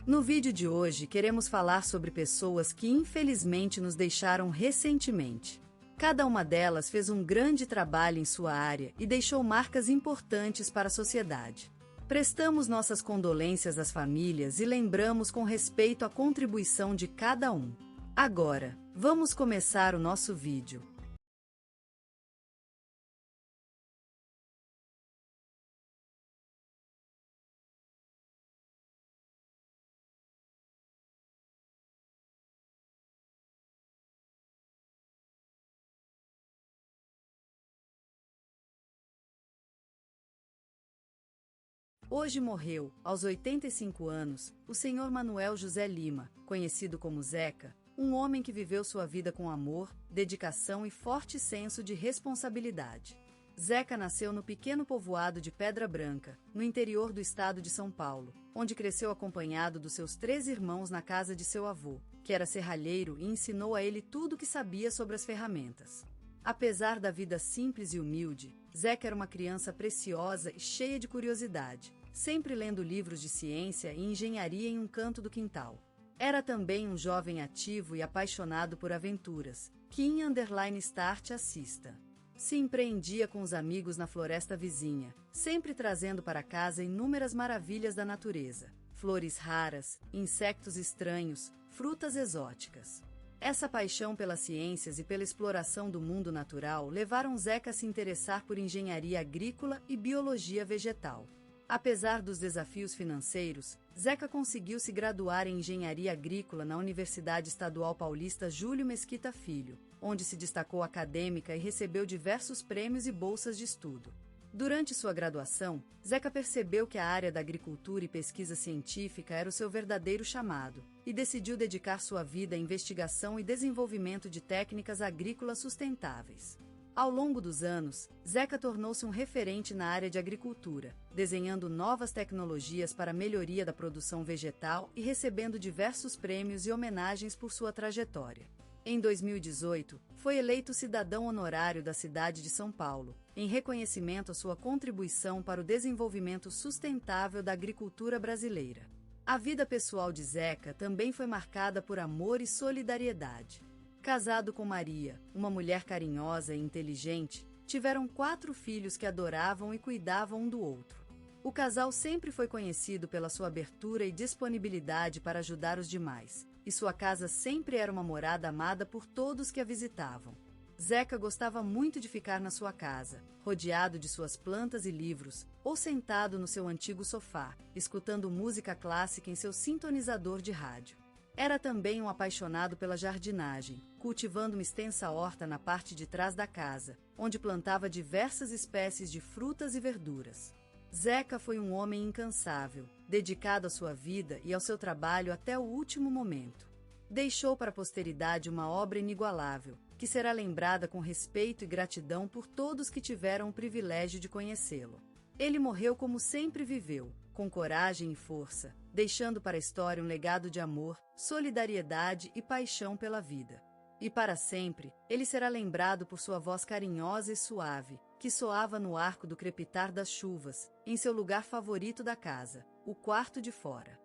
No vídeo de hoje queremos falar sobre pessoas que infelizmente nos deixaram recentemente. Cada uma delas fez um grande trabalho em sua área e deixou marcas importantes para a sociedade. Prestamos nossas condolências às famílias e lembramos com respeito a contribuição de cada um. Agora, vamos começar o nosso vídeo. Hoje morreu, aos 85 anos, o Sr. Manuel José Lima, conhecido como Zeca, um homem que viveu sua vida com amor, dedicação e forte senso de responsabilidade. Zeca nasceu no pequeno povoado de Pedra Branca, no interior do estado de São Paulo, onde cresceu acompanhado dos seus 3 irmãos na casa de seu avô, que era serralheiro e ensinou a ele tudo o que sabia sobre as ferramentas. Apesar da vida simples e humilde, Zeca era uma criança preciosa e cheia de curiosidade, sempre lendo livros de ciência e engenharia em um canto do quintal. Era também um jovem ativo e apaixonado por aventuras, que em _start assista. Se empreendia com os amigos na floresta vizinha, sempre trazendo para casa inúmeras maravilhas da natureza, flores raras, insectos estranhos, frutas exóticas. Essa paixão pelas ciências e pela exploração do mundo natural levaram Zeca a se interessar por engenharia agrícola e biologia vegetal. Apesar dos desafios financeiros, Zeca conseguiu se graduar em engenharia agrícola na Universidade Estadual Paulista Júlio Mesquita Filho, onde se destacou acadêmica e recebeu diversos prêmios e bolsas de estudo. Durante sua graduação, Zeca percebeu que a área da agricultura e pesquisa científica era o seu verdadeiro chamado, e decidiu dedicar sua vida à investigação e desenvolvimento de técnicas agrícolas sustentáveis. Ao longo dos anos, Zeca tornou-se um referente na área de agricultura, desenhando novas tecnologias para a melhoria da produção vegetal e recebendo diversos prêmios e homenagens por sua trajetória. Em 2018, foi eleito cidadão honorário da cidade de São Paulo, em reconhecimento à sua contribuição para o desenvolvimento sustentável da agricultura brasileira. A vida pessoal de Zeca também foi marcada por amor e solidariedade. Casado com Maria, uma mulher carinhosa e inteligente, tiveram 4 filhos que adoravam e cuidavam um do outro. O casal sempre foi conhecido pela sua abertura e disponibilidade para ajudar os demais, e sua casa sempre era uma morada amada por todos que a visitavam. Zeca gostava muito de ficar na sua casa, rodeado de suas plantas e livros, ou sentado no seu antigo sofá, escutando música clássica em seu sintonizador de rádio. Era também um apaixonado pela jardinagem, cultivando uma extensa horta na parte de trás da casa, onde plantava diversas espécies de frutas e verduras. Zeca foi um homem incansável, dedicado à sua vida e ao seu trabalho até o último momento. Deixou para a posteridade uma obra inigualável, que será lembrada com respeito e gratidão por todos que tiveram o privilégio de conhecê-lo. Ele morreu como sempre viveu, com coragem e força, deixando para a história um legado de amor, solidariedade e paixão pela vida. E para sempre, ele será lembrado por sua voz carinhosa e suave, que soava no arco do crepitar das chuvas, em seu lugar favorito da casa, o quarto de fora.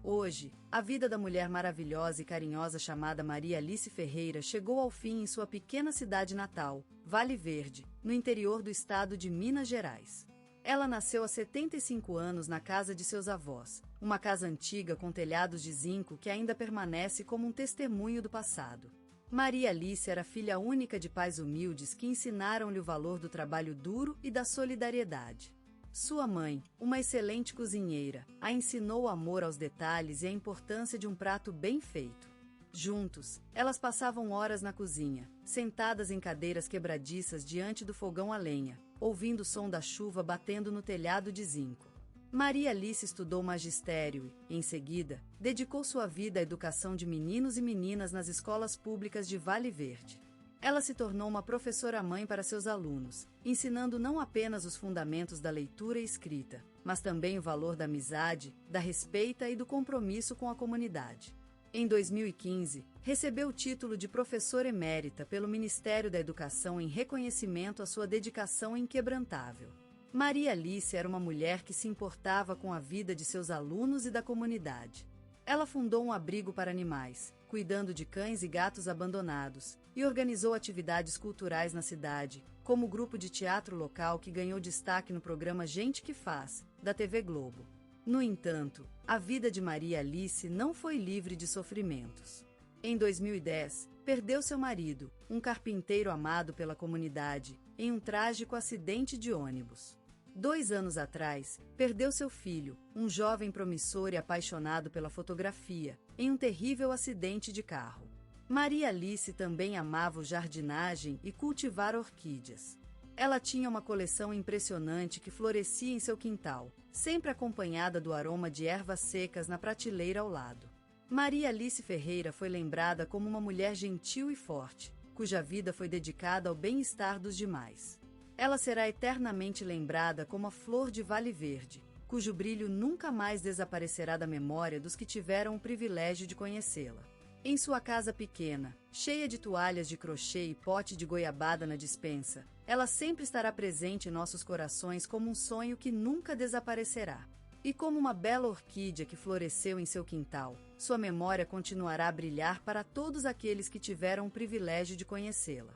Hoje, a vida da mulher maravilhosa e carinhosa chamada Maria Alice Ferreira chegou ao fim em sua pequena cidade natal, Vale Verde, no interior do estado de Minas Gerais. Ela nasceu há 75 anos na casa de seus avós, uma casa antiga com telhados de zinco que ainda permanece como um testemunho do passado. Maria Alice era filha única de pais humildes que ensinaram-lhe o valor do trabalho duro e da solidariedade. Sua mãe, uma excelente cozinheira, a ensinou o amor aos detalhes e a importância de um prato bem feito. Juntos, elas passavam horas na cozinha, sentadas em cadeiras quebradiças diante do fogão a lenha, ouvindo o som da chuva batendo no telhado de zinco. Maria Alice estudou magistério e, em seguida, dedicou sua vida à educação de meninos e meninas nas escolas públicas de Vale Verde. Ela se tornou uma professora-mãe para seus alunos, ensinando não apenas os fundamentos da leitura e escrita, mas também o valor da amizade, da respeito e do compromisso com a comunidade. Em 2015, recebeu o título de professora emérita pelo Ministério da Educação em reconhecimento à sua dedicação inquebrantável. Maria Alice era uma mulher que se importava com a vida de seus alunos e da comunidade. Ela fundou um abrigo para animais, cuidando de cães e gatos abandonados, e organizou atividades culturais na cidade, como o grupo de teatro local que ganhou destaque no programa Gente que Faz, da TV Globo. No entanto, a vida de Maria Alice não foi livre de sofrimentos. Em 2010, perdeu seu marido, um carpinteiro amado pela comunidade, em um trágico acidente de ônibus. 2 anos atrás, perdeu seu filho, um jovem promissor e apaixonado pela fotografia, em um terrível acidente de carro. Maria Alice também amava jardinagem e cultivar orquídeas. Ela tinha uma coleção impressionante que florescia em seu quintal, sempre acompanhada do aroma de ervas secas na prateleira ao lado. Maria Alice Ferreira foi lembrada como uma mulher gentil e forte, cuja vida foi dedicada ao bem-estar dos demais. Ela será eternamente lembrada como a flor de Vale Verde, cujo brilho nunca mais desaparecerá da memória dos que tiveram o privilégio de conhecê-la. Em sua casa pequena, cheia de toalhas de crochê e pote de goiabada na despensa, ela sempre estará presente em nossos corações como um sonho que nunca desaparecerá. E como uma bela orquídea que floresceu em seu quintal, sua memória continuará a brilhar para todos aqueles que tiveram o privilégio de conhecê-la.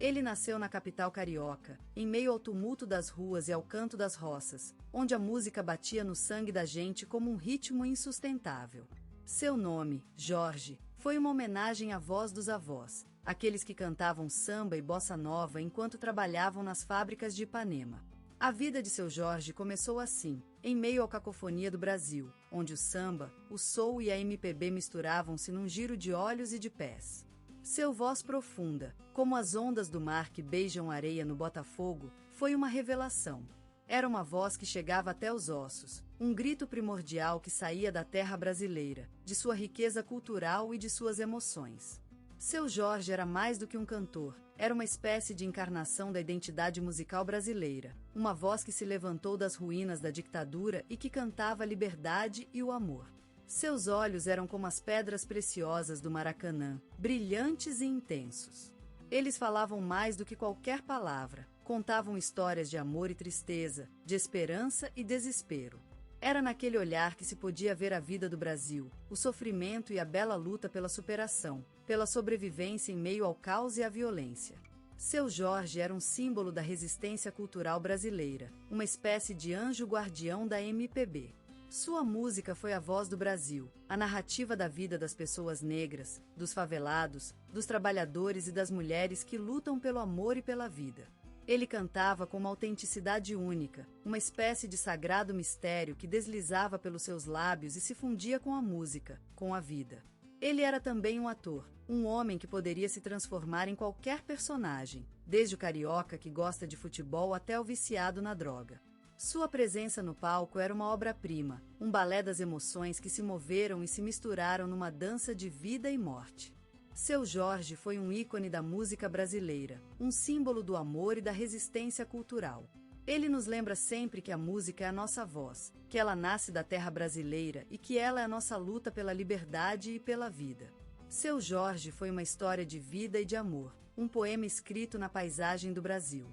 Ele nasceu na capital carioca, em meio ao tumulto das ruas e ao canto das roças, onde a música batia no sangue da gente como um ritmo insustentável. Seu nome, Jorge, foi uma homenagem à voz dos avós, aqueles que cantavam samba e bossa nova enquanto trabalhavam nas fábricas de Ipanema. A vida de seu Jorge começou assim, em meio à cacofonia do Brasil, onde o samba, o soul e a MPB misturavam-se num giro de olhos e de pés. Seu voz profunda, como as ondas do mar que beijam areia no Botafogo, foi uma revelação. Era uma voz que chegava até os ossos, um grito primordial que saía da terra brasileira, de sua riqueza cultural e de suas emoções. Seu Jorge era mais do que um cantor, era uma espécie de encarnação da identidade musical brasileira, uma voz que se levantou das ruínas da ditadura e que cantava a liberdade e o amor. Seus olhos eram como as pedras preciosas do Maracanã, brilhantes e intensos. Eles falavam mais do que qualquer palavra, contavam histórias de amor e tristeza, de esperança e desespero. Era naquele olhar que se podia ver a vida do Brasil, o sofrimento e a bela luta pela superação, pela sobrevivência em meio ao caos e à violência. Seu Jorge era um símbolo da resistência cultural brasileira, uma espécie de anjo guardião da MPB. Sua música foi a voz do Brasil, a narrativa da vida das pessoas negras, dos favelados, dos trabalhadores e das mulheres que lutam pelo amor e pela vida. Ele cantava com uma autenticidade única, uma espécie de sagrado mistério que deslizava pelos seus lábios e se fundia com a música, com a vida. Ele era também um ator, um homem que poderia se transformar em qualquer personagem, desde o carioca que gosta de futebol até o viciado na droga. Sua presença no palco era uma obra-prima, um balé das emoções que se moveram e se misturaram numa dança de vida e morte. Seu Jorge foi um ícone da música brasileira, um símbolo do amor e da resistência cultural. Ele nos lembra sempre que a música é a nossa voz, que ela nasce da terra brasileira e que ela é a nossa luta pela liberdade e pela vida. Seu Jorge foi uma história de vida e de amor, um poema escrito na paisagem do Brasil.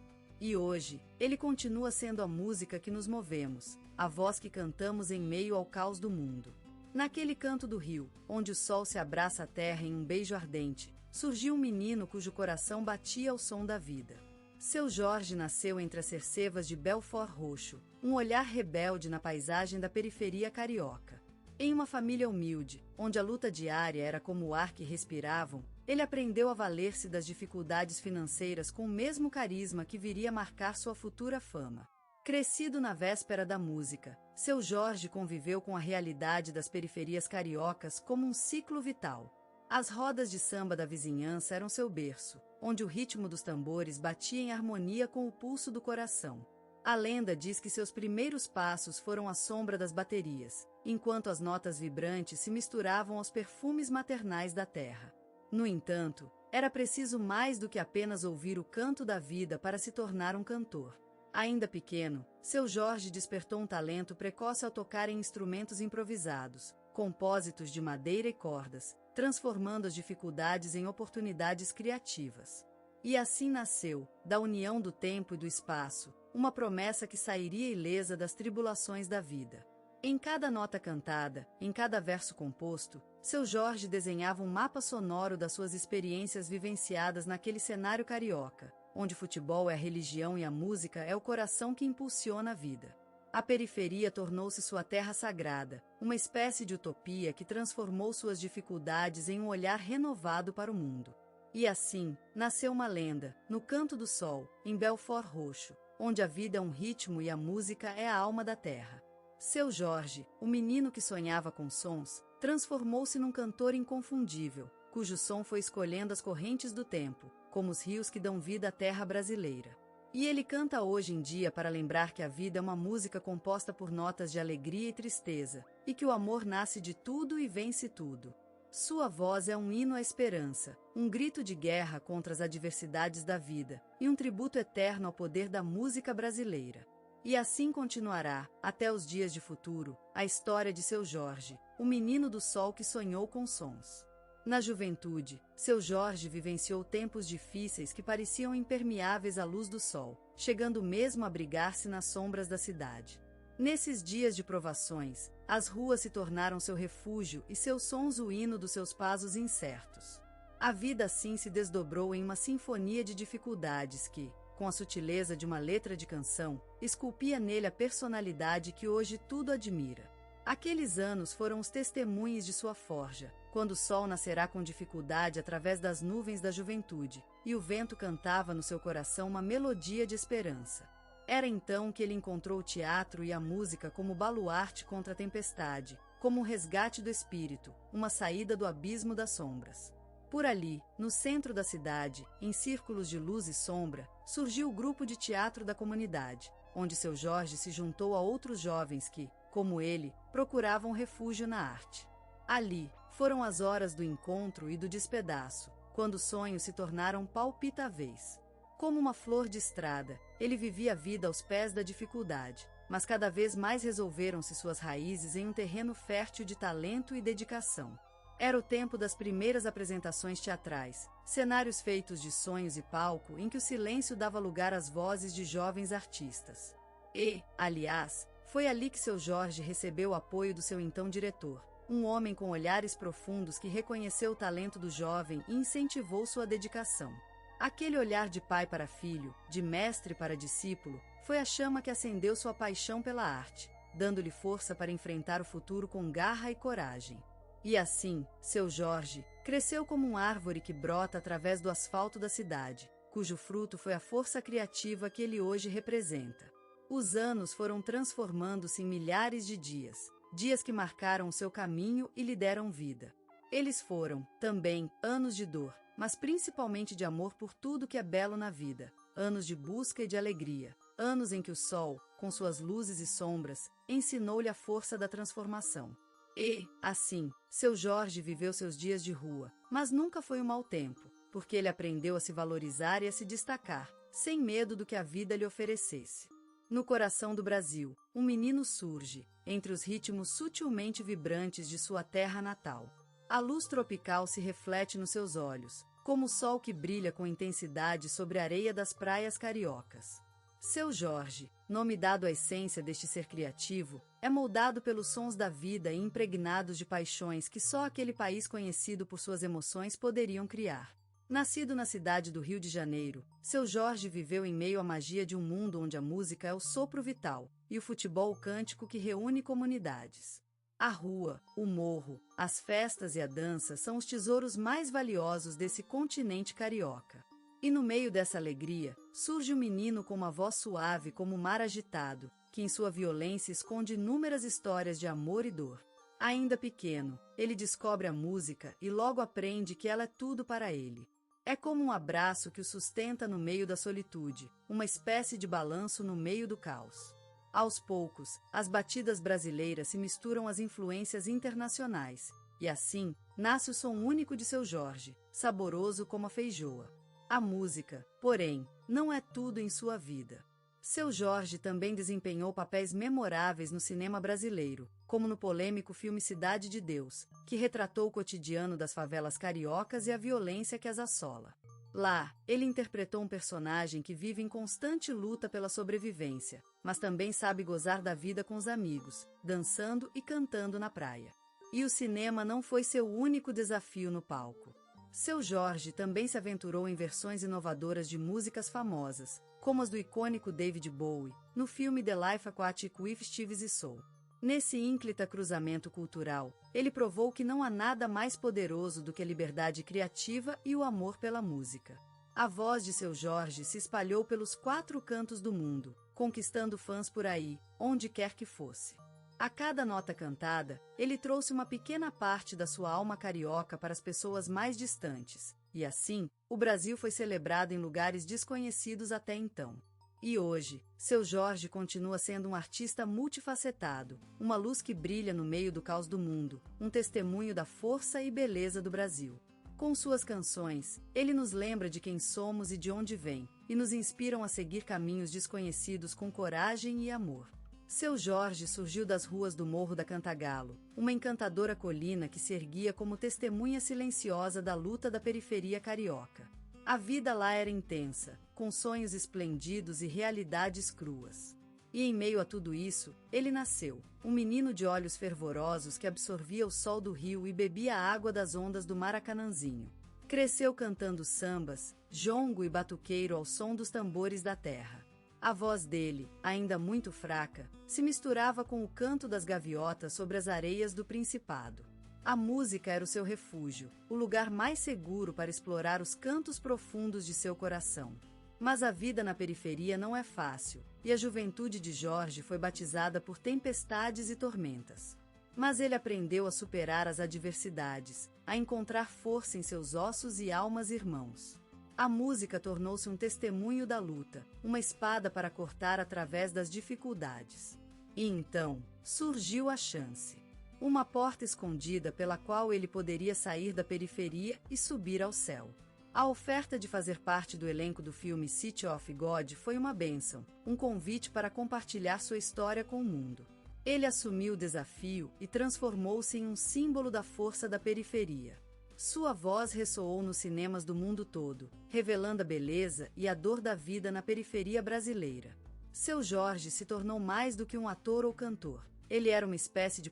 E hoje, ele continua sendo a música que nos movemos, a voz que cantamos em meio ao caos do mundo. Naquele canto do rio, onde o sol se abraça à terra em um beijo ardente, surgiu um menino cujo coração batia ao som da vida. Seu Jorge nasceu entre as cercevas de Belford Roxo, um olhar rebelde na paisagem da periferia carioca. Em uma família humilde, onde a luta diária era como o ar que respiravam, ele aprendeu a valer-se das dificuldades financeiras com o mesmo carisma que viria a marcar sua futura fama. Crescido na véspera da música, seu Jorge conviveu com a realidade das periferias cariocas como um ciclo vital. As rodas de samba da vizinhança eram seu berço, onde o ritmo dos tambores batia em harmonia com o pulso do coração. A lenda diz que seus primeiros passos foram à sombra das baterias, enquanto as notas vibrantes se misturavam aos perfumes maternais da terra. No entanto, era preciso mais do que apenas ouvir o canto da vida para se tornar um cantor. Ainda pequeno, seu Jorge despertou um talento precoce ao tocar em instrumentos improvisados, compósitos de madeira e cordas, transformando as dificuldades em oportunidades criativas. E assim nasceu, da união do tempo e do espaço, uma promessa que sairia ilesa das tribulações da vida. Em cada nota cantada, em cada verso composto, Seu Jorge desenhava um mapa sonoro das suas experiências vivenciadas naquele cenário carioca, onde futebol é a religião e a música é o coração que impulsiona a vida. A periferia tornou-se sua terra sagrada, uma espécie de utopia que transformou suas dificuldades em um olhar renovado para o mundo. E assim, nasceu uma lenda, no Canto do Sol, em Belford Roxo, onde a vida é um ritmo e a música é a alma da terra. Seu Jorge, o menino que sonhava com sons, transformou-se num cantor inconfundível, cujo som foi escolhendo as correntes do tempo, como os rios que dão vida à terra brasileira. E ele canta hoje em dia para lembrar que a vida é uma música composta por notas de alegria e tristeza, e que o amor nasce de tudo e vence tudo. Sua voz é um hino à esperança, um grito de guerra contra as adversidades da vida, e um tributo eterno ao poder da música brasileira. E assim continuará, até os dias de futuro, a história de Seu Jorge, o menino do sol que sonhou com sons. Na juventude, Seu Jorge vivenciou tempos difíceis que pareciam impermeáveis à luz do sol, chegando mesmo a abrigar-se nas sombras da cidade. Nesses dias de provações, as ruas se tornaram seu refúgio e seus sons o hino dos seus passos incertos. A vida assim se desdobrou em uma sinfonia de dificuldades que, com a sutileza de uma letra de canção, esculpia nele a personalidade que hoje tudo admira. Aqueles anos foram os testemunhos de sua forja, quando o sol nascerá com dificuldade através das nuvens da juventude, e o vento cantava no seu coração uma melodia de esperança. Era então que ele encontrou o teatro e a música como baluarte contra a tempestade, como um resgate do espírito, uma saída do abismo das sombras. Por ali, no centro da cidade, em círculos de luz e sombra, surgiu o grupo de teatro da comunidade, onde Seu Jorge se juntou a outros jovens que, como ele, procuravam refúgio na arte. Ali, foram as horas do encontro e do despedaço, quando os sonhos se tornaram palpitáveis. Como uma flor de estrada, ele vivia a vida aos pés da dificuldade, mas cada vez mais resolveram-se suas raízes em um terreno fértil de talento e dedicação. Era o tempo das primeiras apresentações teatrais, cenários feitos de sonhos e palco em que o silêncio dava lugar às vozes de jovens artistas. E, aliás, foi ali que Seu Jorge recebeu o apoio do seu então diretor, um homem com olhares profundos que reconheceu o talento do jovem e incentivou sua dedicação. Aquele olhar de pai para filho, de mestre para discípulo, foi a chama que acendeu sua paixão pela arte, dando-lhe força para enfrentar o futuro com garra e coragem. E assim, Seu Jorge cresceu como uma árvore que brota através do asfalto da cidade, cujo fruto foi a força criativa que ele hoje representa. Os anos foram transformando-se em milhares de dias, dias que marcaram o seu caminho e lhe deram vida. Eles foram, também, anos de dor, mas principalmente de amor por tudo que é belo na vida, anos de busca e de alegria, anos em que o sol, com suas luzes e sombras, ensinou-lhe a força da transformação. E, assim, Seu Jorge viveu seus dias de rua, mas nunca foi um mau tempo, porque ele aprendeu a se valorizar e a se destacar, sem medo do que a vida lhe oferecesse. No coração do Brasil, um menino surge, entre os ritmos sutilmente vibrantes de sua terra natal. A luz tropical se reflete nos seus olhos, como o sol que brilha com intensidade sobre a areia das praias cariocas. Seu Jorge, nome dado à essência deste ser criativo, é moldado pelos sons da vida e impregnados de paixões que só aquele país conhecido por suas emoções poderiam criar. Nascido na cidade do Rio de Janeiro, Seu Jorge viveu em meio à magia de um mundo onde a música é o sopro vital e o futebol o cântico que reúne comunidades. A rua, o morro, as festas e a dança são os tesouros mais valiosos desse continente carioca. E no meio dessa alegria, surge um menino com uma voz suave como o mar agitado, que em sua violência esconde inúmeras histórias de amor e dor. Ainda pequeno, ele descobre a música e logo aprende que ela é tudo para ele. É como um abraço que o sustenta no meio da solitude, uma espécie de balanço no meio do caos. Aos poucos, as batidas brasileiras se misturam às influências internacionais, e assim, nasce o som único de Seu Jorge, saboroso como a feijoa. A música, porém, não é tudo em sua vida. Seu Jorge também desempenhou papéis memoráveis no cinema brasileiro, como no polêmico filme Cidade de Deus, que retratou o cotidiano das favelas cariocas e a violência que as assola. Lá, ele interpretou um personagem que vive em constante luta pela sobrevivência, mas também sabe gozar da vida com os amigos, dançando e cantando na praia. E o cinema não foi seu único desafio no palco. Seu Jorge também se aventurou em versões inovadoras de músicas famosas, como as do icônico David Bowie, no filme The Life Aquatic with Steve Zissou. Nesse ínclita cruzamento cultural, ele provou que não há nada mais poderoso do que a liberdade criativa e o amor pela música. A voz de seu Jorge se espalhou pelos 4 cantos do mundo, conquistando fãs por aí, onde quer que fosse. A cada nota cantada, ele trouxe uma pequena parte da sua alma carioca para as pessoas mais distantes, e assim, o Brasil foi celebrado em lugares desconhecidos até então. E hoje, seu Jorge continua sendo um artista multifacetado, uma luz que brilha no meio do caos do mundo, um testemunho da força e beleza do Brasil. Com suas canções, ele nos lembra de quem somos e de onde vem, e nos inspiram a seguir caminhos desconhecidos com coragem e amor. Seu Jorge surgiu das ruas do Morro da Cantagalo, uma encantadora colina que se erguia como testemunha silenciosa da luta da periferia carioca. A vida lá era intensa, com sonhos esplêndidos e realidades cruas. E em meio a tudo isso, ele nasceu, um menino de olhos fervorosos que absorvia o sol do rio e bebia a água das ondas do Maracanãzinho. Cresceu cantando sambas, jongo e batuqueiro ao som dos tambores da terra. A voz dele, ainda muito fraca, se misturava com o canto das gaviotas sobre as areias do Principado. A música era o seu refúgio, o lugar mais seguro para explorar os cantos profundos de seu coração. Mas a vida na periferia não é fácil, e a juventude de Jorge foi batizada por tempestades e tormentas. Mas ele aprendeu a superar as adversidades, a encontrar força em seus ossos e almas irmãos. A música tornou-se um testemunho da luta, uma espada para cortar através das dificuldades. E então, surgiu a chance. Uma porta escondida pela qual ele poderia sair da periferia e subir ao céu. A oferta de fazer parte do elenco do filme City of God foi uma bênção, um convite para compartilhar sua história com o mundo. Ele assumiu o desafio e transformou-se em um símbolo da força da periferia. Sua voz ressoou nos cinemas do mundo todo, revelando a beleza e a dor da vida na periferia brasileira. Seu Jorge se tornou mais do que um ator ou cantor. Ele era uma espécie de